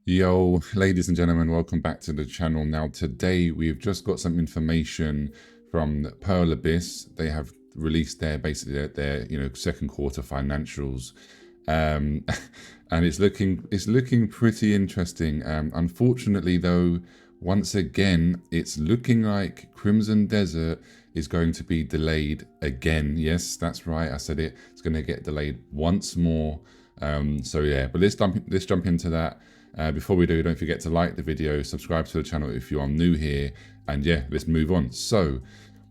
Yo, ladies and gentlemen, welcome back to the channel. Now, today we've just got some information from Pearl Abyss. They have released their second quarter financials, um, and it's looking pretty interesting. Unfortunately, though, once again, it's looking like Crimson Desert is going to be delayed again. Yes, that's right. I said it. It's going to get delayed once more. So yeah, but let's jump into that. Before we do, don't forget to like the video, subscribe to the channel if you are new here, and yeah, let's move on. So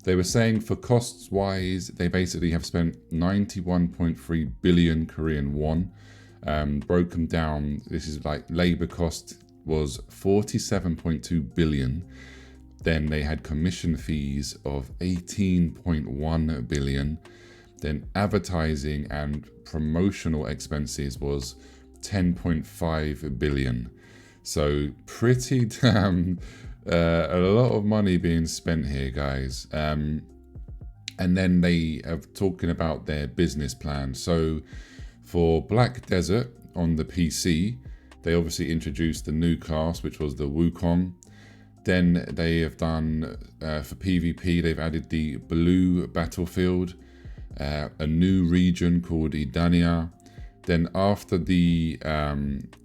they were saying for costs wise, they basically have spent 91.3 billion Korean won. Broken down, this is like labor cost was 47.2 billion. Then they had commission fees of 18.1 billion. Then advertising and promotional expenses was 10.5 billion. So pretty damn a lot of money being spent here, guys. And then they are talking about their business plan. So for Black Desert on the PC, they obviously introduced the new class, which was the Wukong. Then they have done, for PvP, they've added the Blue Battlefield, a new region called Idania. Then after the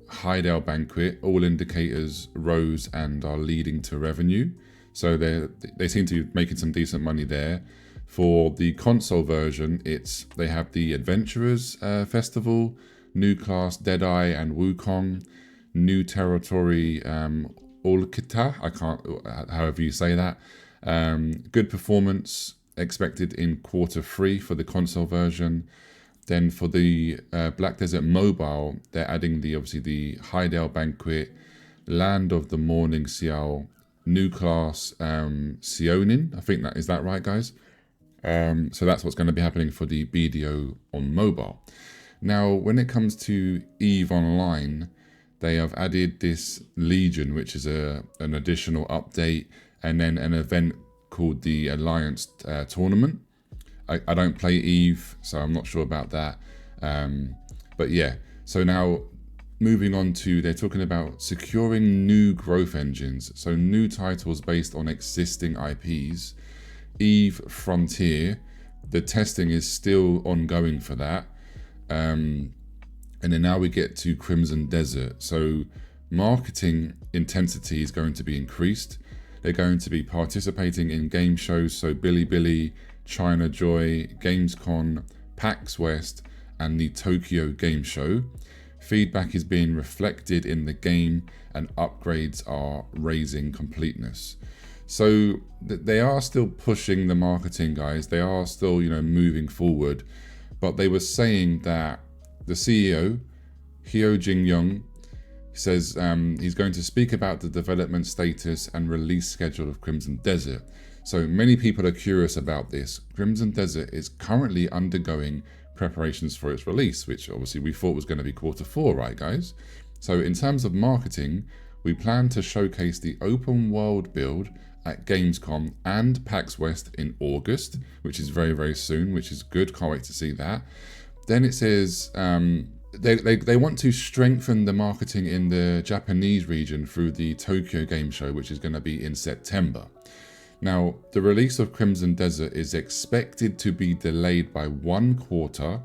Hideout Banquet, all indicators rose and are leading to revenue. So they seem to be making some decent money there. For the console version, they have the Adventurers Festival, new class Deadeye and Wukong, new territory Olkita, I can't, however you say that. Good performance expected in Q3 for the console version. Then for the Black Desert Mobile, they're adding obviously the Hideout Banquet, Land of the Morning Xiao, new class Sionin. I think is that right, guys? So that's what's going to be happening for the BDO on mobile. Now, when it comes to EVE Online, they have added this Legion, which is an additional update, and then an event called the Alliance Tournament. I don't play EVE, so I'm not sure about that. But yeah, so now moving on to, they're talking about securing new growth engines. So new titles based on existing IPs. EVE Frontier, the testing is still ongoing for that. And then now we get to Crimson Desert. So marketing intensity is going to be increased. They're going to be participating in game shows, so Bilibili, China Joy, Gamescom, PAX West, and the Tokyo Game Show. Feedback is being reflected in the game, and upgrades are raising completeness. So they are still pushing the marketing, guys. They are still, moving forward. But they were saying that the CEO, Hyo Jin-young, says he's going to speak about the development status and release schedule of Crimson Desert. So many people are curious about this. Crimson Desert is currently undergoing preparations for its release, which obviously we thought was going to be Q4, right, guys? So in terms of marketing, we plan to showcase the open world build at Gamescom and PAX West in August, which is very, very soon, which is good. Can't wait to see that. Then it says they want to strengthen the marketing in the Japanese region through the Tokyo Game Show, which is going to be in September. Now, the release of Crimson Desert is expected to be delayed by 1 quarter,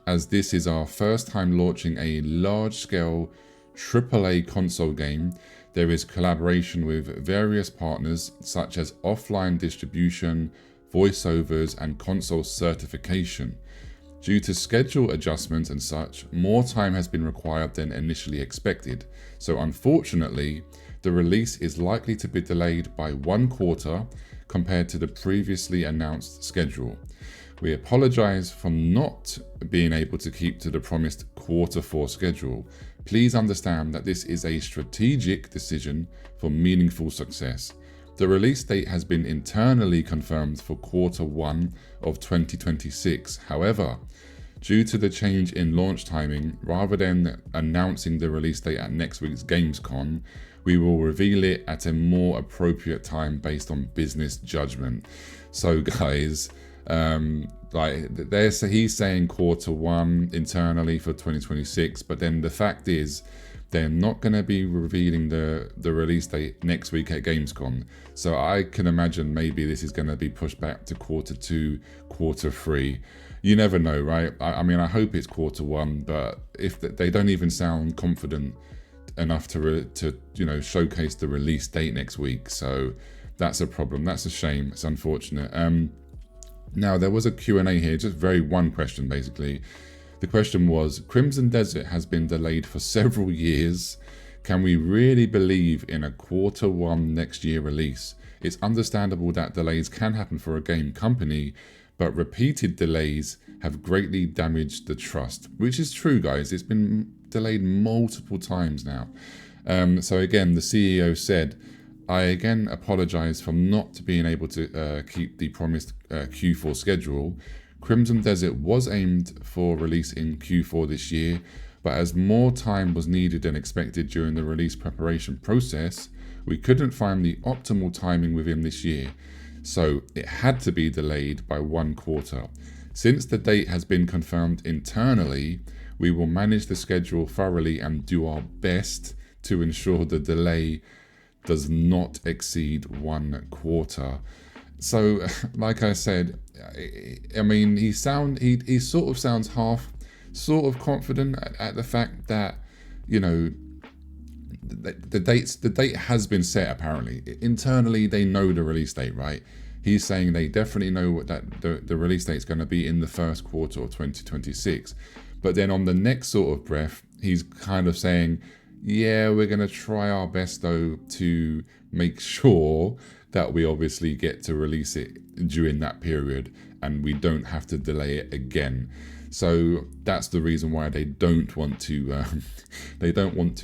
as this is our first time launching a large-scale AAA console game. There is collaboration with various partners such as offline distribution, voiceovers, and console certification. Due to schedule adjustments and such, more time has been required than initially expected. So unfortunately, the release is likely to be delayed by 1 quarter compared to the previously announced schedule. We apologize for not being able to keep to the promised Q4 schedule. Please understand that this is a strategic decision for meaningful success. The release date has been internally confirmed for Q1 of 2026. However, due to the change in launch timing, rather than announcing the release date at next week's Gamescom, we will reveal it at a more appropriate time based on business judgment. So guys, he's saying Q1 internally for 2026, but then the fact is they're not going to be revealing the release date next week at Gamescom. So I can imagine maybe this is going to be pushed back to Q2, Q3. You never know, right? I mean, I hope it's Q1, but if they don't even sound confident enough to showcase the release date next week, so that's a problem. That's a shame. It's unfortunate. Now there was a Q&A here, just one question basically. The question was, Crimson Desert has been delayed for several years. Can we really believe in a Q1 next year release? It's understandable that delays can happen for a game company, but repeated delays have greatly damaged the trust, which is true, guys. It's been delayed multiple times now. So again, the CEO said, I again apologize for not being able to keep the promised Q4 schedule. Crimson Desert was aimed for release in Q4 this year, but as more time was needed than expected during the release preparation process, we couldn't find the optimal timing within this year. So it had to be delayed by 1 quarter. Since the date has been confirmed internally, we will manage the schedule thoroughly and do our best to ensure the delay does not exceed 1 quarter. So, like I said, I mean, he sort of sounds sort of confident at the fact that, you know, the date has been set. Apparently, internally they know the release date, right? He's saying they definitely know that the release date is going to be in the first quarter of 2026. But then on the next sort of breath, he's kind of saying, yeah, we're going to try our best though to make sure that we obviously get to release it during that period and we don't have to delay it again. So that's the reason why they don't want to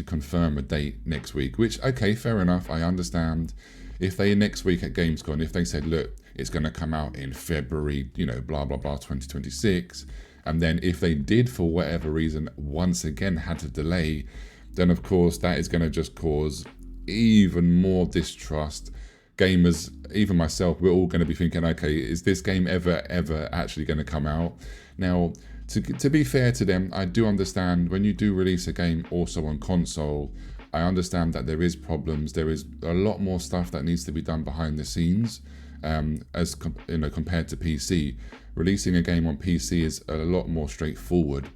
confirm a date next week, which, okay, fair enough. I understand. If they next week at Gamescom, if they said, look, it's going to come out in February, you know, blah, blah, blah, 2026. And then if they did, for whatever reason, once again had to delay, then of course that is going to just cause even more distrust. Gamers, even myself, we're all going to be thinking, okay, is this game ever actually going to come out? Now, to be fair to them, I do understand when you do release a game also on console, I understand that there is problems. There is a lot more stuff that needs to be done behind the scenes, compared to PC. Releasing a game on PC is a lot more straightforward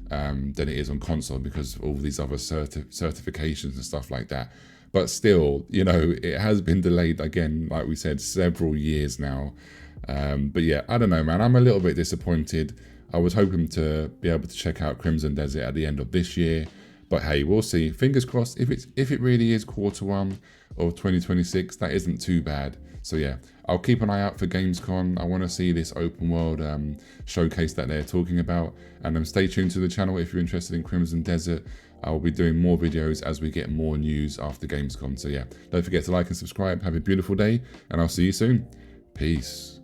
than it is on console because of all these other certifications and stuff like that. But still, you know, it has been delayed again, like we said, several years now. But yeah, I don't know, man. I'm a little bit disappointed. I was hoping to be able to check out Crimson Desert at the end of this year. But hey, we'll see. Fingers crossed. If it really is Q1 of 2026, that isn't too bad. So yeah, I'll keep an eye out for Gamescom. I want to see this open world showcase that they're talking about. And stay tuned to the channel if you're interested in Crimson Desert. I'll be doing more videos as we get more news after Gamescom. So yeah, don't forget to like and subscribe. Have a beautiful day, and I'll see you soon. Peace.